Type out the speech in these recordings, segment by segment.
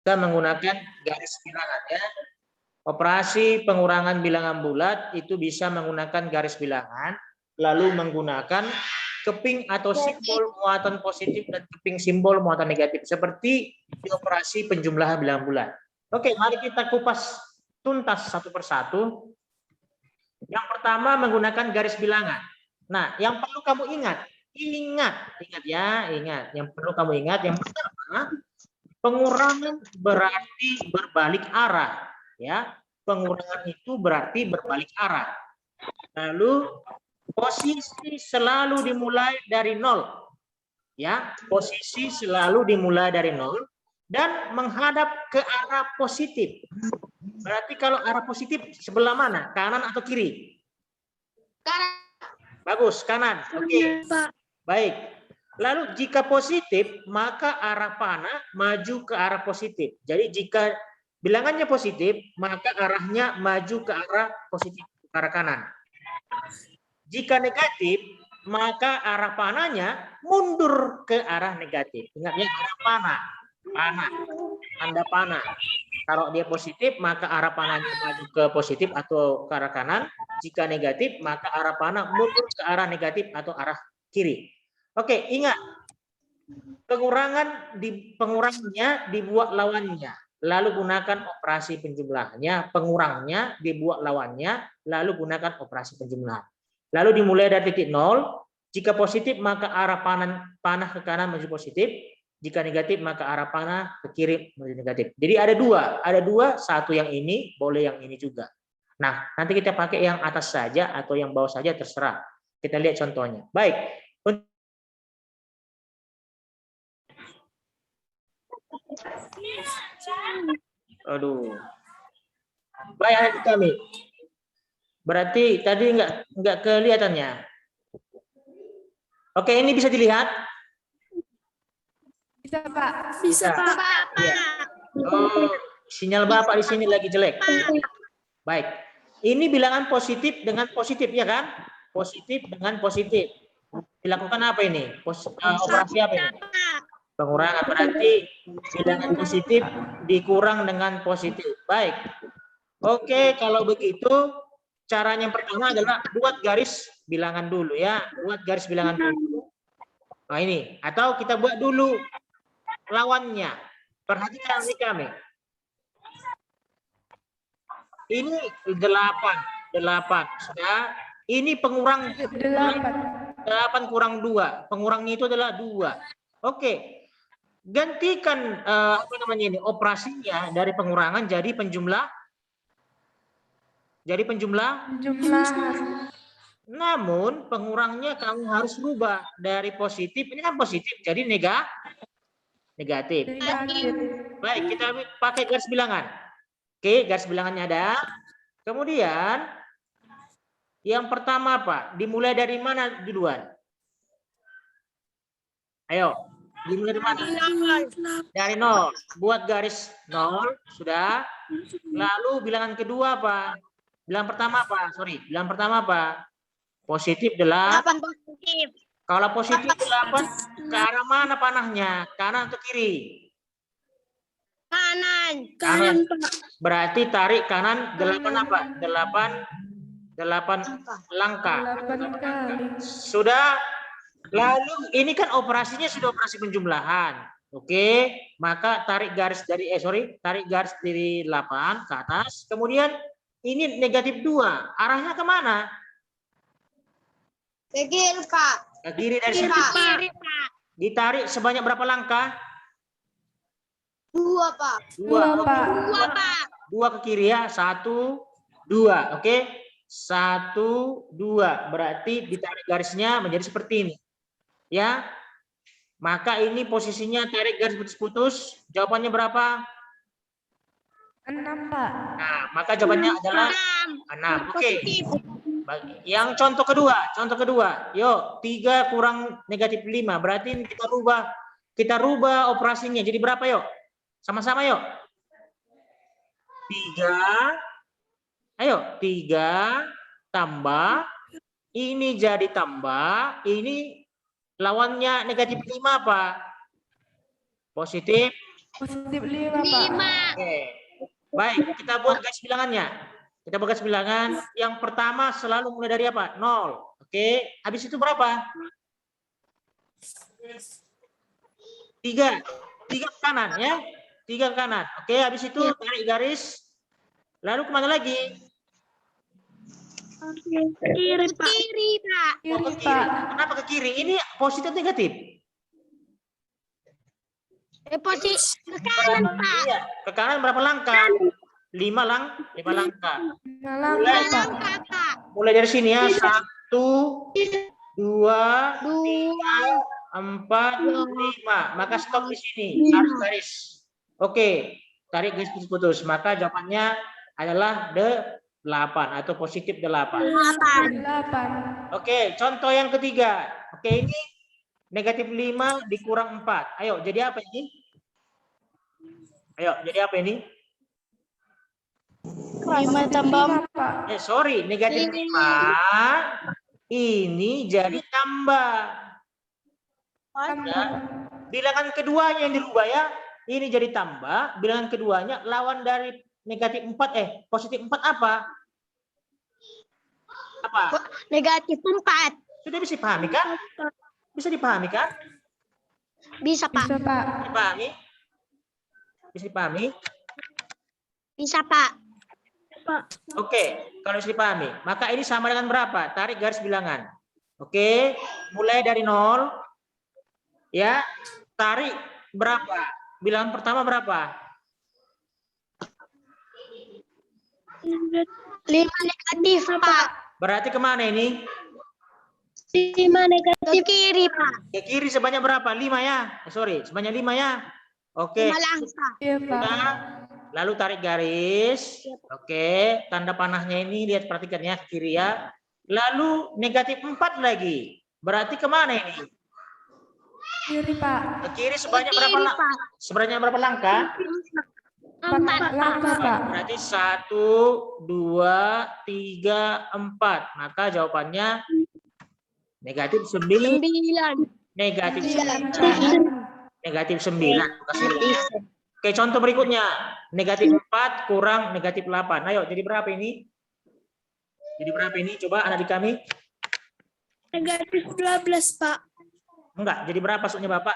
bisa menggunakan garis bilangan ya. Operasi pengurangan bilangan bulat itu bisa menggunakan garis bilangan, lalu menggunakan keping atau simbol muatan positif dan keping simbol muatan negatif seperti di operasi penjumlahan bilangan bulat. Oke, mari kita kupas tuntas satu persatu. Yang pertama menggunakan garis bilangan. Nah, yang perlu kamu ingat ya, ingat. Yang perlu kamu ingat yang pertama, pengurangan berarti berbalik arah, ya. Pengurangan itu berarti berbalik arah. Lalu posisi selalu dimulai dari 0. Ya, posisi selalu dimulai dari 0 dan menghadap ke arah positif. Berarti kalau arah positif sebelah mana? Kanan atau kiri? Kanan. Bagus, kanan. Oke. Baik. Lalu jika positif, maka arah panah maju ke arah positif. Jadi jika bilangannya positif, maka arahnya maju ke arah positif, ke arah kanan. Jika negatif, maka arah panahnya mundur ke arah negatif. Ingatnya arah panah. Tanda panah. Kalau dia positif, maka arah panahnya maju ke positif atau ke arah kanan. Jika negatif, maka arah panah mundur ke arah negatif atau arah kiri. Oke, ingat. Pengurangnya dibuat lawannya. Lalu gunakan operasi penjumlahannya. Pengurangnya dibuat lawannya. Lalu gunakan operasi penjumlahan. Lalu dimulai dari titik 0. Jika positif, maka arah panah ke kanan menuju positif. Jika negatif, maka arah panah ke kiri menuju negatif. Jadi ada dua, satu yang ini, boleh yang ini juga. Nah, nanti kita pakai yang atas saja atau yang bawah saja, terserah. Kita lihat contohnya. Baik. Aduh. Baik, adik kami. Berarti tadi nggak kelihatannya. Oke, ini bisa dilihat? Bisa, Pak. Bisa, Pak. Ya. Oh, sinyal Bapak di sini lagi jelek. Baik. Ini bilangan positif dengan positif, ya kan? Positif dengan positif. Dilakukan apa ini? Operasi apa ini? Pengurangan. Berarti bilangan positif dikurang dengan positif. Baik. Oke, kalau begitu caranya yang pertama adalah buat garis bilangan dulu ya. Buat garis bilangan dulu. Nah ini. Atau kita buat dulu lawannya. Perhatikan ini kami. Ini 8. Sudah. Ini pengurang 8 kurang 2. Pengurangnya itu adalah 2. Oke. Gantikan apa namanya ini? Operasinya dari pengurangan jadi penjumlah. Jadi penjumlah. Namun pengurangnya kamu harus rubah dari positif. Ini kan positif, jadi negatif. Baik, kita pakai garis bilangan. Oke, garis bilangannya ada. Kemudian yang pertama apa? Dimulai dari mana duluan? Ayo, dimulai dari mana? Dari 0. Buat garis 0, sudah. Lalu bilangan kedua apa? Bilangan pertama apa? Bilangan pertama apa? Positif 8. Positif. Kalau positif 8, ke arah mana panahnya? Kanan atau kiri? Kanan, Pak. Berarti tarik kanan 8 apa? 8 langkah. Sudah. Lalu ini kan operasinya sudah operasi penjumlahan. Oke, maka tarik garis dari tarik garis dari 8 ke atas. Kemudian ini negatif 2. Arahnya kemana? Ke kiri, Pak. Ke kiri dari sini. Ditarik sebanyak berapa langkah? 2, Pak. 2, Pak. 2 ke kiri ya. 1, 2. Oke. 1, 2. Berarti ditarik garisnya menjadi seperti ini. Ya. Maka ini posisinya tarik garis putus-putus. Jawabannya berapa? 6, Pak. Nah, maka jawabannya adalah 6. Oke. Yang contoh kedua. Yuk, 3 kurang negatif 5. Berarti ini kita rubah operasinya. Jadi berapa yuk? Sama-sama yuk. 3. Ayo, 3 tambah. Ini jadi tambah. Ini lawannya negatif 5 apa? Positif Positif 5, Pak. 5. Oke. Baik, kita buat garis bilangannya. Kita buat garis bilangan. Yang pertama selalu mulai dari apa? 0. Oke. Habis itu berapa? 3. 3 ke kanan ya. 3 ke kanan. Oke, habis itu tarik garis. Lalu kemana lagi? Kiri, Pak. Kiri, Pak. Oh, ke Kiri, kiri. Pak. Kenapa ke kiri? Ini positif negatif? Posisi ke kanan, Pak. Iya. Ke kanan berapa langkah? 5 langkah. 5 langkah, Pak. Langkah, Pak. Mulai dari sini ya. 1, 2, 2. 4, 5. Maka stop di sini. Harus garis. Oke. Tarik garis putus-putus. Maka jawabannya adalah 8 atau positif 8. 8. Oke, contoh yang ketiga. Oke, ini negatif 5 dikurang 4. Ayo, jadi apa ini? Ayo, jadi apa ini? 5 tambah 5, Pak. Sorry, negatif 5 ini jadi tambah. Ya. Bilangan keduanya yang dirubah ya. Ini jadi tambah. Bilangan keduanya lawan dari negatif 4. Positif 4 apa? Apa? Negatif 4. Sudah bisa dipahami kan? Bisa dipahami kan? Bisa, Pak. Bisa, Pak. Dipahami? Bisa dipahami? Bisa, Pak. Oke, kalau bisa dipahami. Maka ini sama dengan berapa? Tarik garis bilangan. Oke, mulai dari 0. Ya, tarik berapa? Bilangan pertama berapa? 5 negatif, Pak. Berarti kemana ini? 5 negatif. Ke kiri, Pak. Ke kiri sebanyak berapa? 5 ya? Sorry, sebanyak 5 ya? Oke. 5 langkah. Iya, Pak. Nah, lalu tarik garis. Oke, tanda panahnya ini lihat perhatikan ya, ke kiri ya. Lalu negatif 4 lagi. Berarti kemana ini? Kiri, Pak. Ke kiri sebanyak berapa Kiri, langkah? Pak. Sebanyak berapa langkah? 4, langkah, Pak. Pak. Berarti 1, 2, 3, 4. Maka jawabannya negatif 9. 9. Negatif 9. Negatif 9. Oke, contoh berikutnya. Negatif 4 kurang negatif 8. Ayo, jadi berapa ini? Jadi berapa ini? Coba anak di kami. Negatif 12, Pak. Enggak, jadi berapa maksudnya Bapak?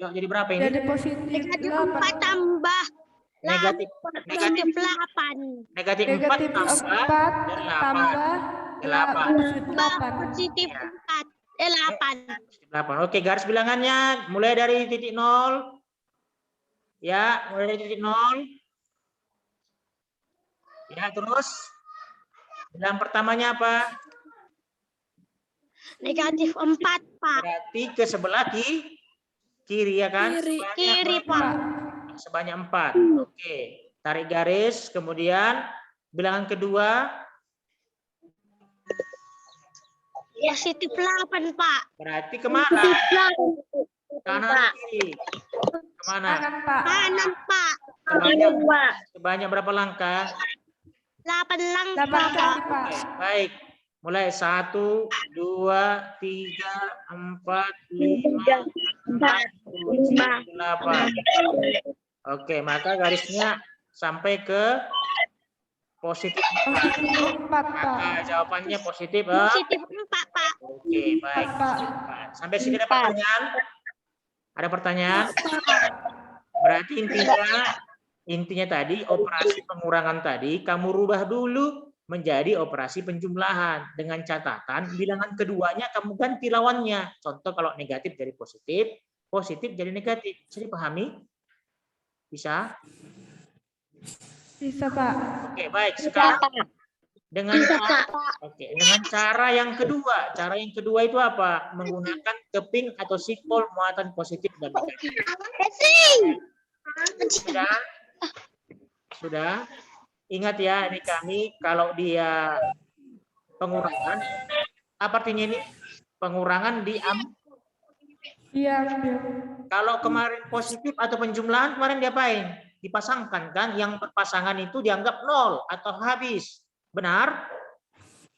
Yuk, jadi berapa ini? Jadi positif Negatif 8. 4 tambah Negatif negatif 8. negatif 4 Negatif tambah 4 tambah 8. positif 8. Positif Ya. 4. 8. 8. Oke, garis bilangannya mulai dari titik 0. Ya, mulai dari titik 0. Ya, terus bilangan pertamanya apa? Negatif 4, Pak. Berarti ke sebelah kiri ya kan? Kiri, Pak. Sebanyak 4. Oke, tarik garis, kemudian bilangan kedua Positif 8, Pak. berarti kemana? Kanan atau kiri? Kemana? Kanan, Pak. Kanan, Pak. Sebanyak berapa langkah? 8 langkah, 8 kali, Pak. Pak. Oke, baik. Mulai 1, 2, 3, 4, 5, 6, 7, 8. Oke, maka garisnya sampai ke positif 4. Positif 4, Pak. Maka jawabannya positif. Positif 4, Pak. Oke, baik. Pak. Sampai sini ada pertanyaan? Ada pertanyaan? Berarti intinya tadi operasi pengurangan tadi kamu rubah dulu menjadi operasi penjumlahan dengan catatan bilangan keduanya kamu ganti lawannya. Contoh kalau negatif jadi positif, positif jadi negatif. Bisa dipahami? Bisa? Bisa, Pak. Oke, baik. Sekarang dengan cara yang kedua. Cara yang kedua itu apa? Menggunakan keping atau simbol muatan positif dan negatif. Sudah? Sudah? Ingat ya, ini kami kalau dia pengurangan, apa artinya ini? Pengurangan Diambil. kalau kemarin positif atau penjumlahan kemarin diapain? Dipasangkan kan? Yang berpasangan itu dianggap 0 atau habis. Benar?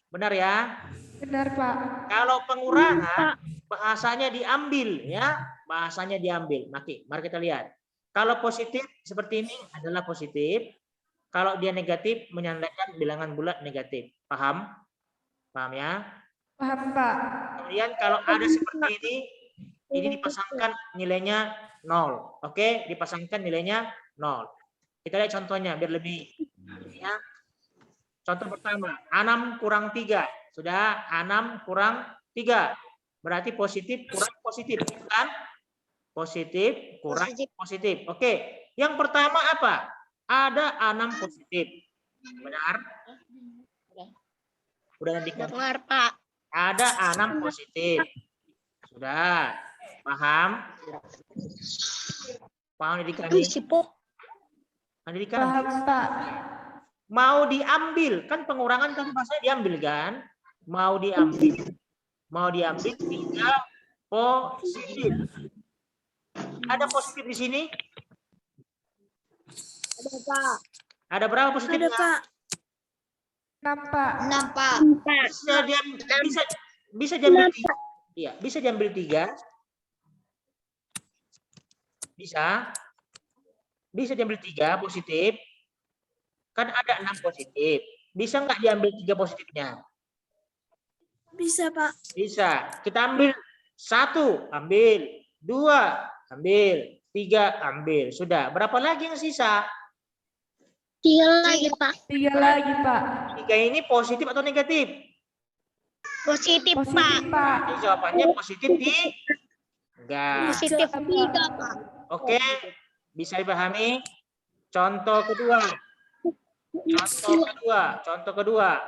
Benar ya? Benar, Pak. Kalau pengurangan bahasanya diambil ya. bahasanya diambil. Mari kita lihat. Kalau positif seperti ini adalah positif. Kalau dia negatif menyandarkan bilangan bulat negatif. Paham? Paham ya? Paham, Pak. Kemudian kalau ada seperti ini dipasangkan nilainya 0. Oke, dipasangkan nilainya 0. Kita lihat contohnya biar lebih ya. Contoh pertama, 6 kurang 3. Sudah, 6 kurang 3. Berarti positif kurang positif, kan? Positif kurang positif. Oke, yang pertama apa? Ada 6 positif. Benar? Udah nantikan. Dengar, Pak. Ada 6 positif. Sudah. Paham? Paham didik kami? Didik kami? Paham, Pak. Mau diambil, kan pengurangan kan bahasanya diambil kan? Mau diambil 3 positif. Ada positif di sini? Ada, Pak. Ada berapa positifnya? Ada, Pak. Nampak. Nampak. Bisa diambil 3. Iya, bisa diambil 3. Bisa diambil 3 positif. Kan ada 6 positif. Bisa nggak diambil 3 positifnya? Bisa, Pak. Bisa. Kita ambil 1, ambil. 2, ambil. 3, ambil. Sudah. Berapa lagi yang sisa? 3 lagi, Pak. 3 lagi, Pak. 3 ini positif atau negatif? Positif, Pak. Positif, Pak. Jadi jawabannya positif enggak. Positif 3, Pak. Oke. Bisa dipahami? Contoh kedua. Contoh kedua.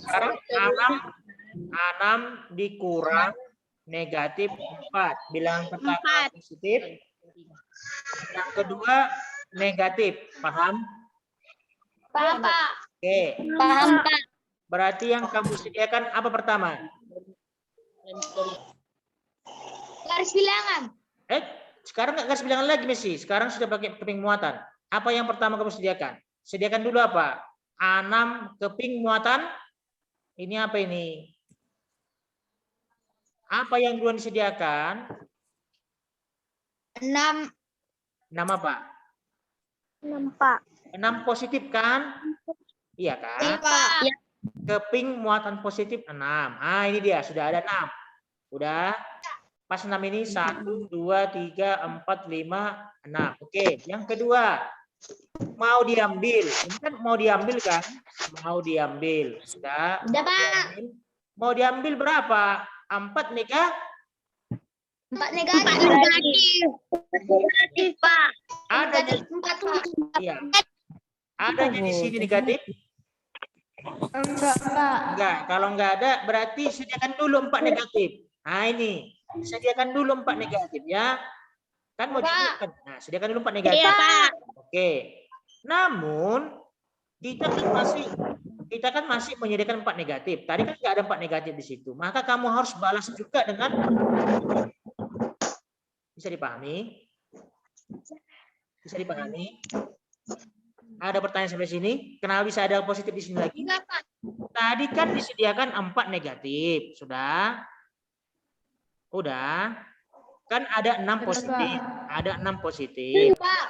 Sekarang 6 dikurang negatif 4. Bilangan pertama positif. Yang kedua negatif. Paham? Paham, Pak. Oke. Paham, Pak. Berarti yang kamu sediakan apa pertama? Garis bilangan. Sekarang nggak garis bilangan lagi, Messi. Sekarang sudah pakai keping muatan. Apa yang pertama kamu sediakan? Sediakan dulu apa? 6 keping muatan. Ini apa ini? Apa yang duluan disediakan? 6. 6 apa? 6, Pak. 6 positif kan? Iya kan? Iya, Pak. Keping muatan positif 6. Ini dia, sudah ada 6. Udah. Pas 6 ini 1, 2, 3, 4, 5, 6. Oke, yang kedua. Mau diambil. Ini kan mau diambil kan? Mau diambil. Sudah. Udah, Pak. Mau diambil berapa? 4 negatif. 4 negatif. Negatif, Pak. Ada di, 4. iya. Adanya di sini negatif? Enggak, Pak. Enggak. Kalau enggak ada berarti sediakan dulu 4 negatif. Ini. Sediakan dulu 4 negatif ya. Kan mau diambil. Nah, sediakan dulu 4 negatif. Iya, Pak. Oke. Namun kita kan masih menyediakan 4 negatif. Tadi kan nggak ada 4 negatif di situ. Maka kamu harus balas juga dengan, bisa dipahami? Bisa dipahami? Ada pertanyaan sampai sini? Kenapa bisa ada positif di sini lagi? Enggak, Pak. Tadi kan disediakan 4 negatif. Sudah? Udah. Kan ada 6 positif. Ada 6 positif. Pak.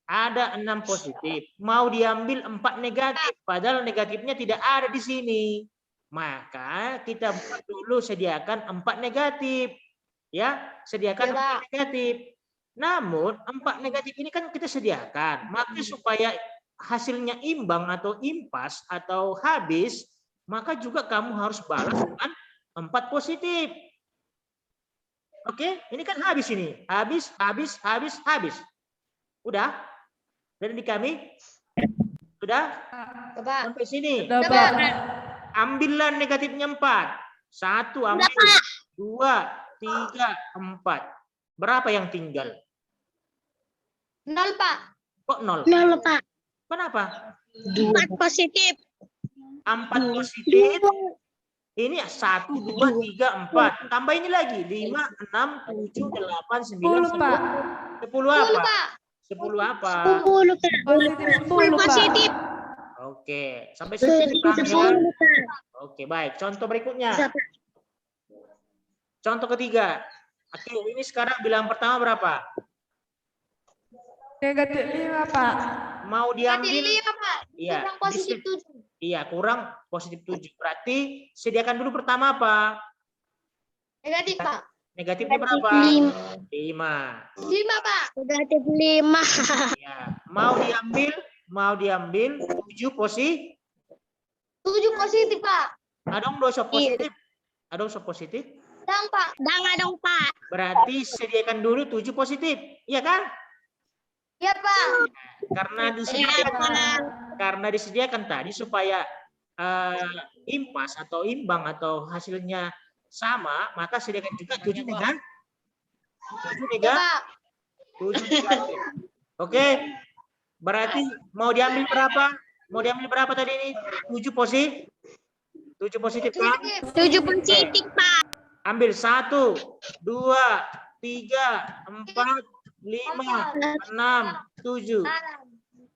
Ada 6 positif. Mau diambil 4 negatif. Padahal negatifnya tidak ada di sini. Maka kita buat dulu sediakan 4 negatif. Ya, sediakan 4 negatif. Namun 4 negatif ini kan kita sediakan. Maka supaya hasilnya imbang atau impas atau habis, maka juga kamu harus balas dengan 4 positif. Oke, ini kan habis ini. Habis. Udah? Dan di kami? Sudah? Pak. Sampai sini. Udah, Pak. Ambillah negatifnya 4. 1 ambil. 2, 3, 4. Berapa yang tinggal? 0, Pak. Kok 0? 0, Pak. Kenapa? 4 positif. 4 positif. Ini 1, 2, 3, 4. Tambah ini lagi. 5, 6, 7, 8, 9, 10, Pak. 10 apa? 10 apa? 10, Pak. Positif 10, Pak. Positif. Oke. Sampai sini paham ya? 10, Pak. Oke, baik. Contoh berikutnya. Bisa, Pak. Contoh ketiga. Oke, ini sekarang bilangan pertama berapa? Negatif 5, Pak. Mau diambil? Pak. Iya, Kurang positif 7. iya, kurang positif 7. Berarti sediakan dulu pertama apa? Negatif, Pak. Negatifnya berapa? 5. 5, Pak. Negatif 5. Ya, mau diambil 7 positif. 7 positif, Pak. Ada dong dosa positif. Ada dosa positif. Dang, Pak. Dang, dong, Pak. Berarti sediakan dulu 7 positif. Iya kan? Iya, Pak. Karena disediakan tadi supaya impas atau imbang atau hasilnya sama, maka sediakan juga 7 negatif. 7 negatif. Oke. Berarti mau diambil berapa? Mau diambil berapa tadi ini? 7 positif. 7 positif kan? 7 positif, Pak. Ambil 1, 2, 3, 4, 5, 6, 7.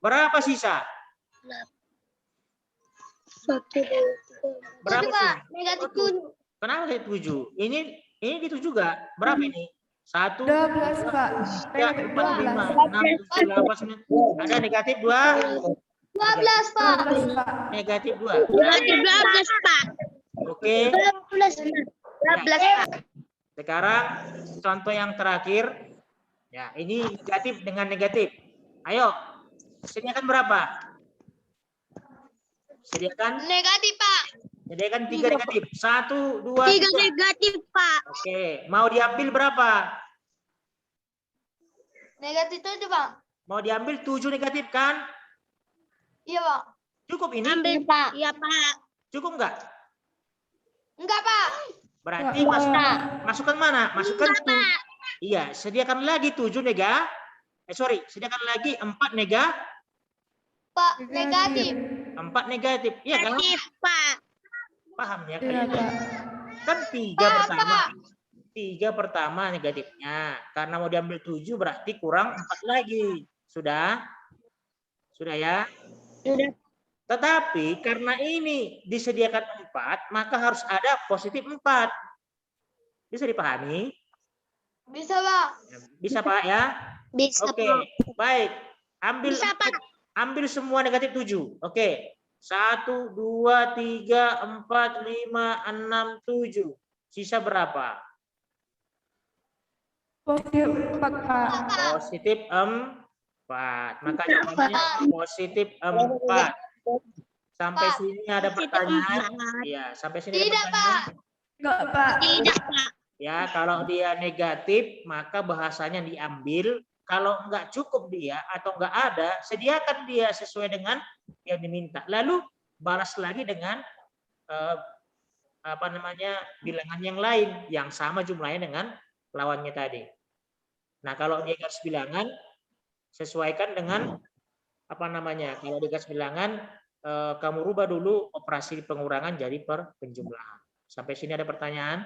Berapa sisa? Berapa sih? Negatif 7. Kenapa saya 7? Ini gitu juga. Berapa ini? 1, 12, Pak. 3, 4, 5, 6, 7, 8, 9. Ada negatif 2. 12, Pak. 12, Pak. Negatif 2. Negatif 12, Pak. Oke. 12, Pak. Sekarang contoh yang terakhir. Ya, ini negatif dengan negatif. Ayo, sediakan berapa? Sediakan Negatif, Pak. 3 negatif. 1, 2, 3 3. negatif, Pak. Oke, mau diambil berapa? Negatif 7, Pak. Mau diambil 7 negatif kan? Iya, Pak. Cukup ini? Ambil, Pak. Iya, Pak. Cukup enggak? Enggak, Pak. Berarti Enggak, masukkan mana? Masukkan Enggak, Pak. Iya, sediakan lagi 7 sediakan lagi 4 Pak, negatif. 4 negatif. Iya kan? Negatif, Pak. Paham ya Iya, kalian? Pak. Kan 3 pertama. 3 pertama negatifnya. Karena mau diambil 7 berarti kurang 4 lagi. Sudah? Sudah ya? Sudah. Tetapi karena ini disediakan 4, maka harus ada positif 4. Bisa dipahami? Bisa, Pak. Bisa, Pak ya? Bisa, Oke, Pak. baik. Ambil Bisa, Pak. ambil semua negatif 7. Oke. 1, 2, 3, 4, 5, 6, 7. Sisa berapa? Positif 4, Pak. Positif 4. Maka jawabannya positif 4. Sampai Pak, sini ada pertanyaan? Iya, sampai sini ada Tidak, pertanyaan. Pak. Enggak, Pak. Tidak, Pak. Ya, kalau dia negatif, maka bahasanya diambil. Kalau enggak cukup dia atau enggak ada, sediakan dia sesuai dengan yang diminta. Lalu balas lagi dengan bilangan yang lain yang sama jumlahnya dengan lawannya tadi. Nah, kalau dia garis bilangan, sesuaikan dengan kalau di garis bilangan kamu rubah dulu operasi pengurangan jadi penjumlahan. Sampai sini ada pertanyaan?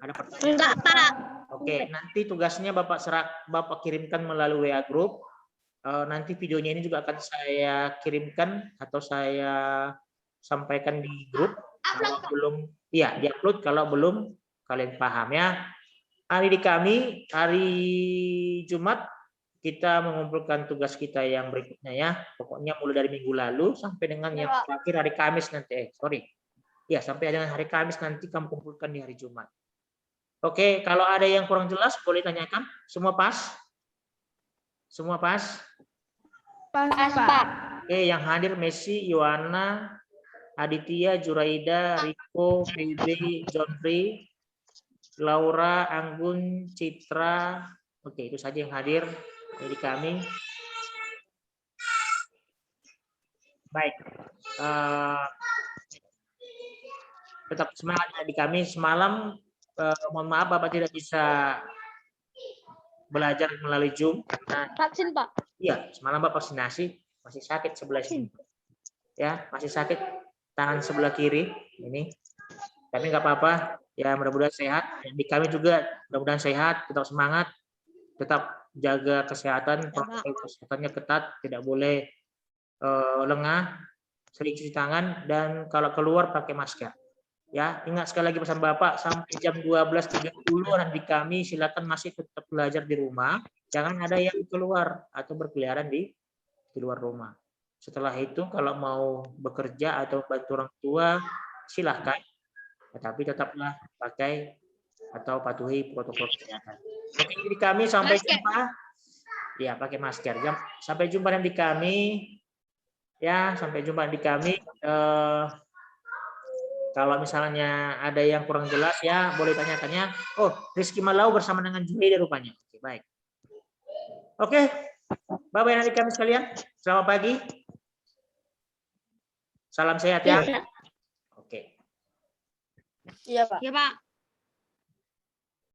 Ada pertanyaan? Enggak, Pak. Oke, nanti tugasnya Bapak kirimkan melalui WA group. Nanti videonya ini juga akan saya kirimkan atau saya sampaikan di grup. Kalau belum, ya diupload kalau belum kalian paham ya. Hari Jumat kita mengumpulkan tugas kita yang berikutnya ya. Pokoknya mulai dari minggu lalu sampai dengan yang terakhir hari Kamis nanti. Ya, sampai dengan hari Kamis nanti kamu kumpulkan di hari Jumat. Oke, kalau ada yang kurang jelas boleh tanyakan. Semua pas? Semua pas? Pas, Pas, Pak. Pak. Oke, yang hadir Messi, Yohana, Aditya, Juraida, Riko, Feby, Johnfrey, Laura, Anggun, Citra. Oke, itu saja yang hadir dari kami. Baik. Tetap semangat di kami. Semalam mohon maaf Bapak tidak bisa belajar melalui Zoom. Vaksin, Pak. Iya, semalam Bapak vaksinasi, masih sakit sebelah sini. Ya, masih sakit tangan sebelah kiri ini. Tapi nggak apa-apa. Ya, mudah-mudahan sehat. Di kami juga mudah-mudahan sehat, tetap semangat, tetap jaga kesehatan, protokol kesehatannya ketat, tidak boleh lengah, sering cuci tangan dan kalau keluar pakai masker. Ya, ingat sekali lagi pesan Bapak, sampai jam 12.30 anak kami silakan masih tetap belajar di rumah. Jangan ada yang keluar atau berkeliaran di luar rumah. Setelah itu kalau mau bekerja atau bantu orang tua, silahkan. Tetapi tetaplah pakai atau patuhi protokol kesehatan. Oke, jadi kami sampai Masker. jumpa. Ya, pakai masker. Sampai jumpa nanti kami. Ya, sampai jumpa di kami. Kalau misalnya ada yang kurang jelas ya boleh tanya-tanya. Oh, Rizky Malau bersama dengan Junaidi rupanya. Oke, baik. Oke, Bapak dan adik kami sekalian, selamat pagi. Salam sehat ya. Ya, Oke. ya Pak.